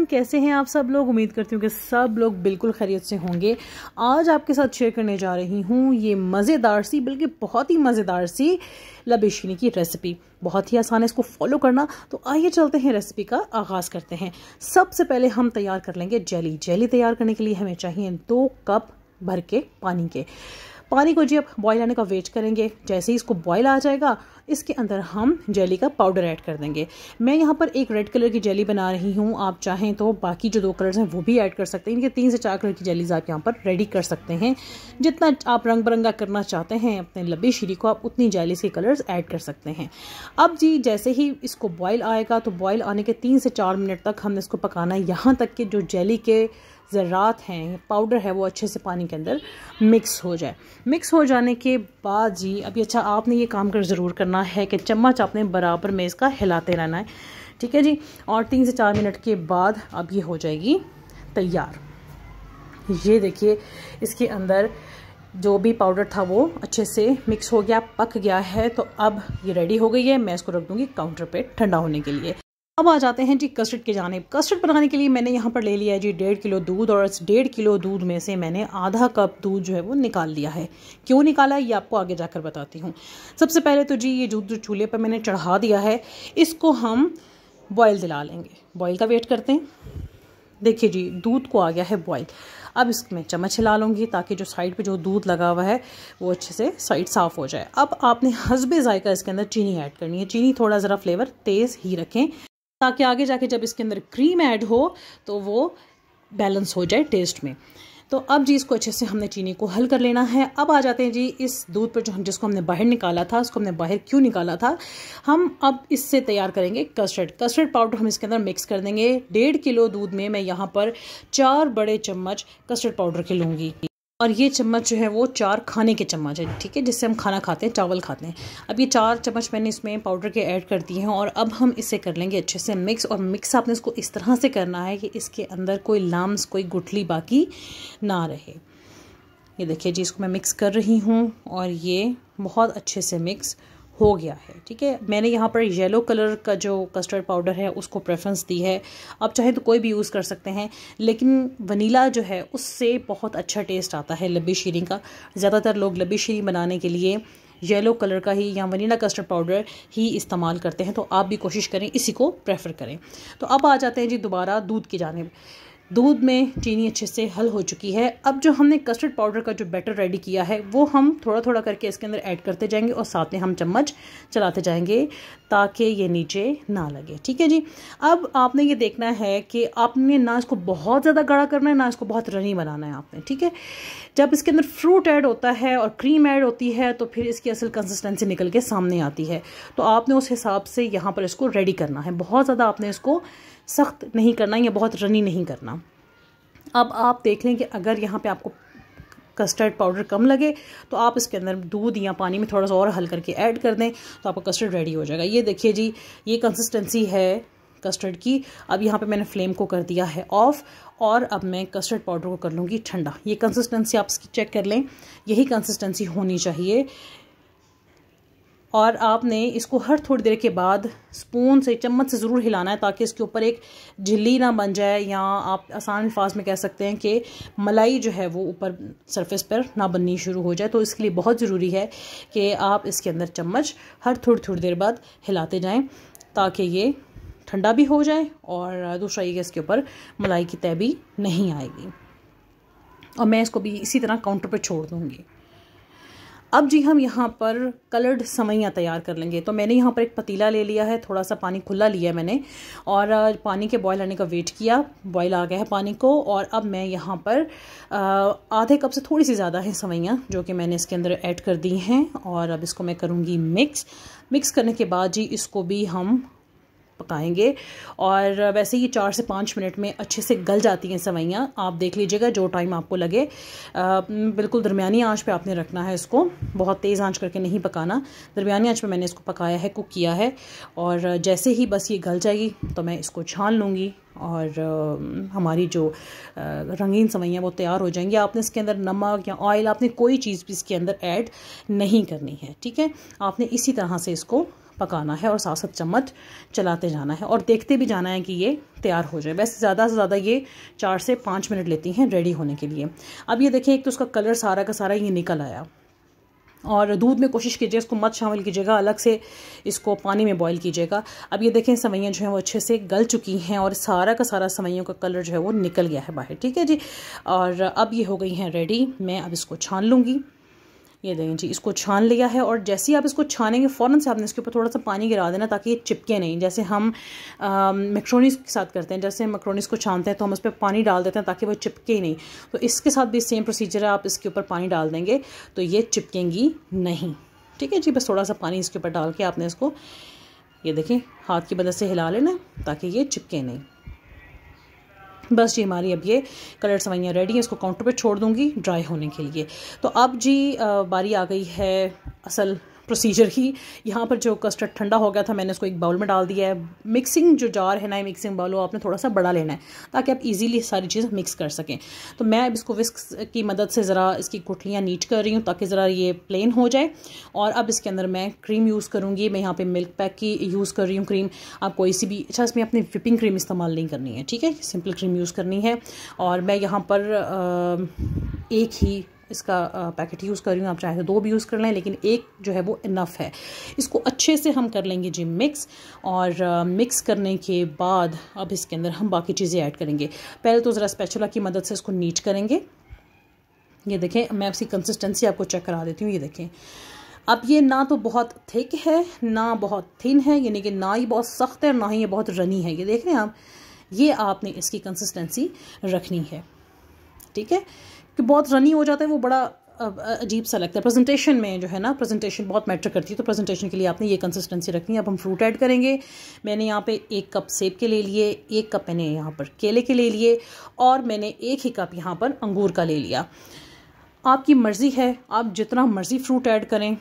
Everyone, कैसे हैं आप सब लोग। उम्मीद करती हूँ कि सब लोग बिल्कुल खैरियत से होंगे। आज आपके साथ शेयर करने जा रही हूँ ये मज़ेदार सी, बल्कि बहुत ही मज़ेदार सी लबे शीनी की रेसिपी। बहुत ही आसान है इसको फॉलो करना। तो आइए चलते हैं, रेसिपी का आगाज़ करते हैं। सबसे पहले हम तैयार कर लेंगे जेली। जेली तैयार करने के लिए हमें चाहिए 2 कप भर के पानी को जी अब बॉयल आने का वेट करेंगे। जैसे ही इसको बॉयल आ जाएगा, इसके अंदर हम जेली का पाउडर ऐड कर देंगे। मैं यहाँ पर एक रेड कलर की जेली बना रही हूँ। आप चाहें तो बाकी जो 2 कलर्स हैं वो भी ऐड कर सकते हैं। इनके 3 से 4 कलर की जेलीज आप यहाँ पर रेडी कर सकते हैं। जितना आप रंग बिरंगा करना चाहते हैं अपने लबे शीरी को, आप उतनी जेलीज के कलर्स ऐड कर सकते हैं। अब जी जैसे ही इसको बॉयल आएगा, तो बॉयल आने के 3 से 4 मिनट तक हमने इसको पकाना है, यहाँ तक कि जो जेली के ज़रात हैं, पाउडर है, वो अच्छे से पानी के अंदर मिक्स हो जाए। मिक्स हो जाने के बाद जी अभी अच्छा आपने ये काम कर ज़रूर करना है कि चम्मच आपने बराबर में इसका हिलाते रहना है, ठीक है जी। और 3 से 4 मिनट के बाद अब ये हो जाएगी तैयार। ये देखिए, इसके अंदर जो भी पाउडर था वो अच्छे से मिक्स हो गया, पक गया है। तो अब ये रेडी हो गई है। मैं इसको रख दूँगी काउंटर पे ठंडा होने के लिए। अब आ जाते हैं जी कस्टर्ड की जानिब। कस्टर्ड बनाने के लिए मैंने यहाँ पर ले लिया है जी 1.5 किलो दूध, और इस 1.5 किलो दूध में से मैंने आधा कप दूध जो है वो निकाल लिया है। क्यों निकाला है ये आपको आगे जाकर बताती हूँ। सबसे पहले तो जी ये दूध जो चूल्हे पर मैंने चढ़ा दिया है, इसको हम बॉयल दिला लेंगे। बॉयल का वेट करते हैं। देखिए जी दूध को आ गया है बॉयल। अब इसमें चम्मच हिला लूँगी ताकि जो साइड पे जो दूध लगा हुआ है वो अच्छे से साइड साफ़ हो जाए। अब आपने हस्बे जायका इसके अंदर चीनी ऐड करनी है। चीनी थोड़ा ज़रा फ्लेवर तेज़ ही रखें, ताकि आगे जाके जब इसके अंदर क्रीम ऐड हो तो वो बैलेंस हो जाए टेस्ट में। तो अब जी इसको अच्छे से हमने चीनी को हल कर लेना है। अब आ जाते हैं जी इस दूध पर जिसको हमने बाहर निकाला था, उसको हमने बाहर क्यों निकाला था। हम अब इससे तैयार करेंगे कस्टर्ड पाउडर। हम इसके अंदर मिक्स कर देंगे। 1.5 किलो दूध में मैं यहाँ पर 4 बड़े चम्मच कस्टर्ड पाउडर के लूँगी, और ये चम्मच जो है वो 4 खाने के चम्मच है, ठीक है, जिससे हम खाना खाते हैं, चावल खाते हैं। अब ये 4 चम्मच मैंने इसमें पाउडर के ऐड कर दिए हैं, और अब हम इसे कर लेंगे अच्छे से मिक्स। और मिक्स आपने इसको इस तरह से करना है कि इसके अंदर कोई लम्स, कोई गुठली बाकी ना रहे। ये देखिए जी, इसको मैं मिक्स कर रही हूँ और ये बहुत अच्छे से मिक्स हो गया है, ठीक है। मैंने यहाँ पर येलो कलर का जो कस्टर्ड पाउडर है उसको प्रेफरेंस दी है। आप चाहे तो कोई भी यूज़ कर सकते हैं, लेकिन वनीला जो है उससे बहुत अच्छा टेस्ट आता है लबे शीरी का। ज़्यादातर लोग लबे शीरी बनाने के लिए येलो कलर का ही या वनीला कस्टर्ड पाउडर ही इस्तेमाल करते हैं, तो आप भी कोशिश करें इसी को प्रेफर करें। तो अब आ जाते हैं जी दोबारा दूध की जानिब। दूध में चीनी अच्छे से हल हो चुकी है। अब जो हमने कस्टर्ड पाउडर का जो बैटर रेडी किया है वो हम थोड़ा थोड़ा करके इसके अंदर ऐड करते जाएंगे, और साथ में हम चम्मच चलाते जाएंगे ताकि ये नीचे ना लगे, ठीक है जी। अब आपने ये देखना है कि आपने ना इसको बहुत ज़्यादा गाढ़ा करना है, ना इसको बहुत रनी बनाना है आपने, ठीक है। जब इसके अंदर फ्रूट ऐड होता है और क्रीम ऐड होती है तो फिर इसकी असल कंसिस्टेंसी निकल के सामने आती है। तो आपने उस हिसाब से यहाँ पर इसको रेडी करना है। बहुत ज़्यादा आपने इसको सख्त नहीं करना या बहुत रनी नहीं करना। अब आप देख लें कि अगर यहाँ पे आपको कस्टर्ड पाउडर कम लगे तो आप इसके अंदर दूध या पानी में थोड़ा सा और हल करके ऐड कर दें, तो आपका कस्टर्ड रेडी हो जाएगा। ये देखिए जी, ये कंसिस्टेंसी है कस्टर्ड की। अब यहाँ पे मैंने फ्लेम को कर दिया है ऑफ, और अब मैं कस्टर्ड पाउडर को कर लूँगी ठंडा। ये कंसिस्टेंसी आप इसकी चेक कर लें, यही कंसिस्टेंसी होनी चाहिए। और आपने इसको हर थोड़ी देर के बाद स्पून से, चम्मच से ज़रूर हिलाना है, ताकि इसके ऊपर एक झिल्ली ना बन जाए, या आप आसान अल्फाज में कह सकते हैं कि मलाई जो है वो ऊपर सरफेस पर ना बननी शुरू हो जाए। तो इसके लिए बहुत ज़रूरी है कि आप इसके अंदर चम्मच हर थोड़ी देर बाद हिलाते जाएं, ताकि ये ठंडा भी हो जाए, और दूसरा ये कि इसके ऊपर मलाई की तह भी नहीं आएगी। और मैं इसको भी इसी तरह काउंटर पर छोड़ दूँगी। अब जी हम यहाँ पर कलर्ड सेवइयाँ तैयार कर लेंगे। तो मैंने यहाँ पर एक पतीला ले लिया है, थोड़ा सा पानी खुला लिया है मैंने, और पानी के बॉयल आने का वेट किया। बॉयल आ गया है पानी को, और अब मैं यहाँ पर आधे कप से थोड़ी सी ज़्यादा है सेवइयाँ जो कि मैंने इसके अंदर ऐड कर दी हैं। और अब इसको मैं करूँगी मिक्स करने के बाद जी इसको भी हम पकाएंगे। और वैसे ही 4 से 5 मिनट में अच्छे से गल जाती हैं सेवइयाँ। आप देख लीजिएगा जो टाइम आपको लगे। बिल्कुल दरमियानी आंच पे आपने रखना है इसको, बहुत तेज़ आंच करके नहीं पकाना। दरमियानी आंच पे मैंने इसको पकाया है, कुक किया है। और जैसे ही बस ये गल जाएगी तो मैं इसको छान लूँगी, और हमारी जो रंगीन सेवइयाँ वो तैयार हो जाएंगी। आपने इसके अंदर नमक या ऑयल, आपने कोई चीज़ भी इसके अंदर ऐड नहीं करनी है, ठीक है। आपने इसी तरह से इसको पकाना है और साथ साथ चम्मच चलाते जाना है और देखते भी जाना है कि ये तैयार हो जाए। वैसे ज़्यादा से ज़्यादा ये 4 से 5 मिनट लेती हैं रेडी होने के लिए। अब ये देखें, एक तो उसका कलर सारा का सारा ये निकल आया। और दूध में कोशिश कीजिए इसको मत शामिल कीजिएगा, अलग से इसको पानी में बॉईल कीजिएगा। अब ये देखें सेवइयाँ जो हैं वो अच्छे से गल चुकी हैं और सारा का सारा सेवइयों का कलर जो है वो निकल गया है बाहर। ठीक है जी, और अब ये हो गई हैं रेडी। मैं अब इसको छान लूँगी। ये देखें जी, इसको छान लिया है और जैसे ही आप इसको छानेंगे फ़ौरन से आपने इसके ऊपर थोड़ा सा पानी गिरा देना ताकि ये चिपके नहीं। जैसे हम मैक्रोनीस के साथ करते हैं, जैसे मैक्रोनीस को छानते हैं तो हम उस पर पानी डाल देते हैं ताकि वो चिपके नहीं, तो इसके साथ भी सेम प्रोसीजर है। आप इसके ऊपर पानी डाल देंगे तो ये चिपकेंगी नहीं। ठीक है जी, बस थोड़ा सा पानी इसके ऊपर डाल के आपने इसको, ये देखें, हाथ की मदद से हिला लेना ताकि ये चिपके नहीं। बस जी, हमारी अब ये कलर सेवइयाँ रेडी है। इसको काउंटर पे छोड़ दूंगी ड्राई होने के लिए। तो अब जी बारी आ गई है असल प्रोसीजर की। यहाँ पर जो कस्टर्ड ठंडा हो गया था मैंने उसको एक बाउल में डाल दिया है। मिक्सिंग जो जार है ना, मिक्सिंग बाउल, वो आपने थोड़ा सा बड़ा लेना है ताकि आप इजीली सारी चीज़ें मिक्स कर सकें। तो मैं अब इसको विस्क की मदद से ज़रा इसकी गुठलियाँ नीट कर रही हूँ ताकि ज़रा ये प्लेन हो जाए। और अब इसके अंदर मैं क्रीम यूज़ करूँगी। मैं यहाँ पर मिल्क पैक की यूज़ कर रही हूँ क्रीम। आप कोई सी भी, अच्छा, इसमें अपनी विपिंग क्रीम इस्तेमाल नहीं करनी है, ठीक है, सिंपल क्रीम यूज़ करनी है। और मैं यहाँ पर एक ही इसका पैकेट यूज़ कर रही हूँ। आप चाहे तो 2 भी यूज़ कर लें, लेकिन एक जो है वो इनफ है। इसको अच्छे से हम कर लेंगे जी मिक्स। और मिक्स करने के बाद अब इसके अंदर हम बाकी चीज़ें ऐड करेंगे। पहले तो ज़रा स्पैचुला की मदद से इसको नीच करेंगे। ये देखें, मैं इसकी कंसिस्टेंसी आपको चेक करा देती हूँ। ये देखें, अब ये ना तो बहुत थिक है ना बहुत थिन है, यानी कि ना ही बहुत सख्त है ना ही ये बहुत रनी है। ये देख रहे हैं आप, ये आपने इसकी कंसिस्टेंसी रखनी है। ठीक है, कि बहुत रनी हो जाता है वो बड़ा अजीब सा लगता है। प्रेजेंटेशन में जो है ना, प्रेजेंटेशन बहुत मैटर करती है, तो प्रेजेंटेशन के लिए आपने ये कंसिस्टेंसी रखनी है। अब हम फ्रूट ऐड करेंगे। मैंने यहाँ पे 1 कप सेब के ले लिए, 1 कप मैंने यहाँ पर केले के ले लिए और मैंने 1 ही कप यहाँ पर अंगूर का ले लिया। आपकी मर्ज़ी है, आप जितना मर्ज़ी फ्रूट ऐड करें,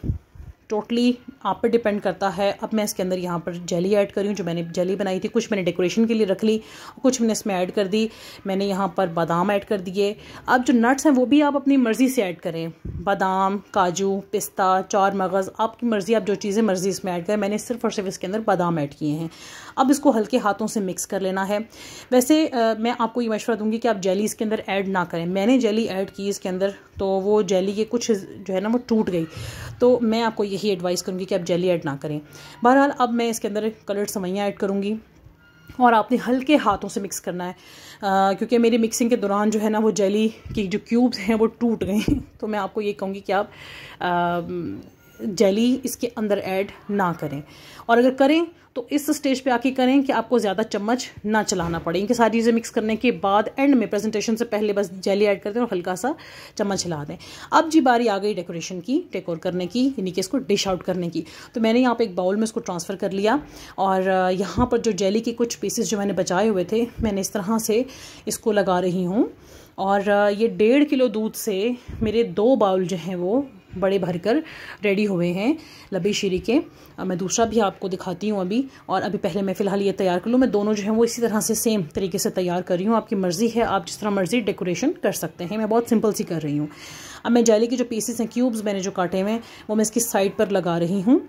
टोटली आप पे डिपेंड करता है। अब मैं इसके अंदर यहाँ पर जेली ऐड करी हूँ, जो मैंने जेली बनाई थी। कुछ मैंने डेकोरेशन के लिए रख ली, कुछ मैंने इसमें ऐड कर दी। मैंने यहाँ पर बादाम ऐड कर दिए। अब जो नट्स हैं वो भी आप अपनी मर्ज़ी से ऐड करें, बादाम, काजू, पिस्ता, 4 मगज़, आपकी मर्ज़ी, आप जो चीज़ें मर्ज़ी इसमें ऐड करें। मैंने सिर्फ और सिर्फ इसके अंदर बादाम ऐड किए हैं। अब इसको हल्के हाथों से मिक्स कर लेना है। वैसे मैं आपको ये मशवरा दूंगी कि आप जेली इसके अंदर ऐड ना करें। मैंने जेली ऐड की इसके अंदर, तो वो जेली के कुछ जो है ना वो टूट गई, तो मैं आपको यही एडवाइस करूँगी कि आप जेली ऐड ना करें। बहरहाल अब मैं इसके अंदर कलर्ड सेवइयाँ ऐड करूँगी और आपने हल्के हाथों से मिक्स करना है, क्योंकि मेरी मिक्सिंग के दौरान जो है ना वो जेली की जो क्यूब्स हैं वो टूट गए। तो मैं आपको ये कहूँगी कि आप जेली इसके अंदर ऐड ना करें, और अगर करें तो इस स्टेज पे आके करें कि आपको ज़्यादा चम्मच ना चलाना पड़े। इनकी सारी चीज़ें मिक्स करने के बाद एंड में प्रेजेंटेशन से पहले बस जेली ऐड कर दें और हल्का सा चम्मच हिला दें। अब जी बारी आ गई डेकोरेशन की, डेकोर करने की, यानी कि इसको डिश आउट करने की। तो मैंने यहाँ पे एक बाउल में इसको ट्रांसफ़र कर लिया और यहाँ पर जो जेली के कुछ पीसेस जो मैंने बचाए हुए थे, मैंने इस तरह से इसको लगा रही हूँ। और ये 1.5 किलो दूध से मेरे 2 बाउल जो हैं वो बड़े भरकर रेडी हुए हैं लबी शीरी के। मैं दूसरा भी आपको दिखाती हूँ अभी, और अभी पहले मैं फ़िलहाल ये तैयार कर लूँ। मैं दोनों जो हैं वो इसी तरह से सेम तरीके से तैयार कर रही हूँ। आपकी मर्ज़ी है, आप जिस तरह मर्ज़ी डेकोरेशन कर सकते हैं। मैं बहुत सिंपल सी कर रही हूँ। अब मैं जेली के जो पीसेस हैं, क्यूब्स मैंने जो काटे हुए हैं, वो मैं इसकी साइड पर लगा रही हूँ।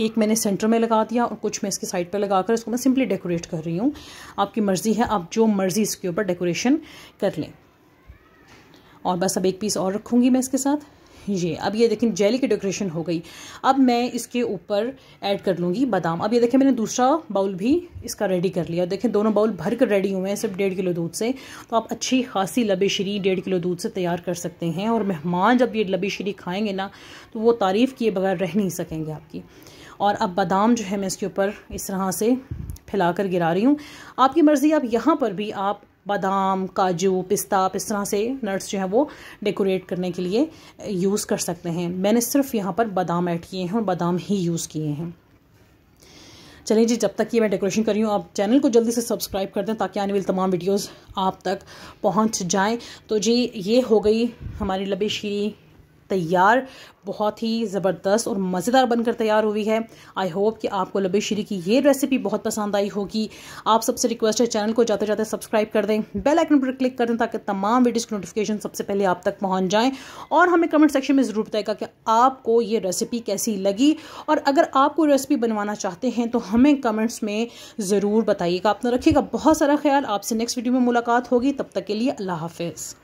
एक मैंने सेंटर में लगा दिया और कुछ मैं इसकी साइड पर लगाकर इसको मैं सिंपली डेकोरेट कर रही हूँ। आपकी मर्ज़ी है, आप जो मर्ज़ी इसके ऊपर डेकोरेशन कर लें। और बस अब एक पीस और रखूँगी मैं इसके साथ। ये अब ये देखें जेली की डेकोरेशन हो गई। अब मैं इसके ऊपर ऐड कर लूँगी बादाम। अब ये देखें मैंने दूसरा बाउल भी इसका रेडी कर लिया। देखें दोनों बाउल भर कर रेडी हुए हैं सिर्फ 1.5 किलो दूध से। तो आप अच्छी खासी लबी शीरी 1.5 किलो दूध से तैयार कर सकते हैं, और मेहमान जब ये लबी शीरी खाएँगे ना तो वो तारीफ़ किए बगैर रह नहीं सकेंगे आपकी। और अब बादाम जो है मैं इसके ऊपर इस तरह से फैलाकर गिरा रही हूँ। आपकी मर्ज़ी, आप यहाँ पर भी आप बादाम, काजू, पिस्ता, आप इस तरह से नट्स जो हैं वो डेकोरेट करने के लिए यूज़ कर सकते हैं। मैंने सिर्फ यहाँ पर बादाम ऐड किए हैं और बादाम ही यूज़ किए हैं। चलिए जी, जब तक ये मैं डेकोरेशन कर रही हूँ, आप चैनल को जल्दी से सब्सक्राइब कर दें ताकि आने वाली तमाम वीडियोस आप तक पहुँच जाएं। तो जी ये हो गई हमारी लबी शीरी तैयार, बहुत ही ज़बरदस्त और मज़ेदार बनकर तैयार हुई है। आई होप कि आपको लबे शीरी की ये रेसिपी बहुत पसंद आई होगी। आप सबसे रिक्वेस्ट है चैनल को जाते जाते सब्सक्राइब कर दें, बेल आइकन पर क्लिक कर दें ताकि तमाम वीडियोज़ की नोटिफिकेशन सबसे पहले आप तक पहुंच जाएं। और हमें कमेंट सेक्शन में ज़रूर बताएगा कि आपको ये रेसिपी कैसी लगी, और अगर आप कोई रेसिपी बनवाना चाहते हैं तो हमें कमेंट्स में ज़रूर बताइएगा। अपना रखिएगा बहुत सारा ख्याल। आपसे नेक्स्ट वीडियो में मुलाकात होगी, तब तक के लिए अल्लाह हाफिज़।